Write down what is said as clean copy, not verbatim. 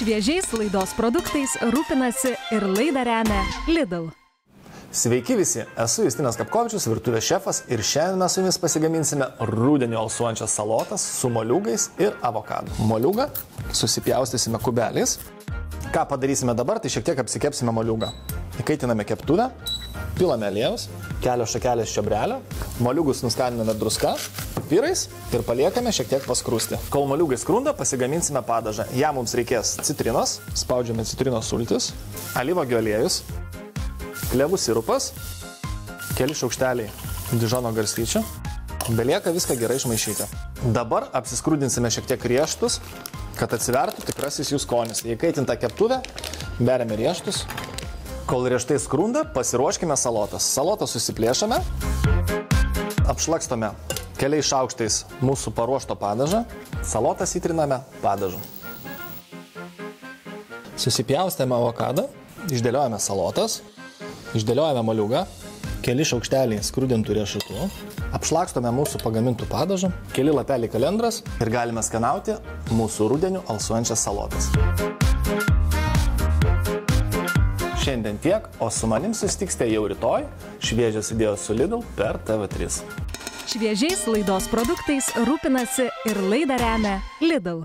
Šviežiais laidos produktais rūpinasi ir laidą remia Lidl. Sveiki visi, esu Justinas Kapkovičius, virtuvės šefas ir šiandien mes su jumis pasigaminsime rudenį alsuojančias salotas su moliūgais ir avokadu. Moliūgą susipjaustysime kubeliais. Ką padarysime dabar, tai šiek tiek apsikepsime moliūgą. Įkaitiname keptuvę, pilame aliejaus, kelios šakelės čiobrelio, moliūgus nuskaniname druska, pipirais ir paliekame šiek tiek paskrusti. Kol moliūgai skrunda, pasigaminsime padažą. Ją mums reikės citrinos, spaudžiame citrinos sultis, alyvuogių aliejus, klevų sirupas, keli šaukšteliai dižono garstyčių. Belieka viską gerai išmaišyti. Dabar apsiskrudinsime šiek tiek riešutus, kad atsivertų tikrasis jų skonis. Įkaitintą keptuvę beriame riešutus. Kol riešutai skrunda, pasiruoškime salotas. Salotą susiplėšame, apšlakstome keliais šaukštais mūsų paruošto padažą, salotas įtriname padažu. Susipjaustėme avokadą, išdėliojame salotas, išdėliojame moliūgą, keli šaukšteliai skrudintų riešutų, apšlakstome mūsų pagamintų padažą, keli lapeliai kalendras ir galime skanauti mūsų rudeniu alsuojančias salotas. Šiandien tiek, o su manim susitiksite jau rytoj. Šviežios idėjos su Lidl per TV3. Šviežiais laidos produktais rūpinasi ir laidą remia Lidl.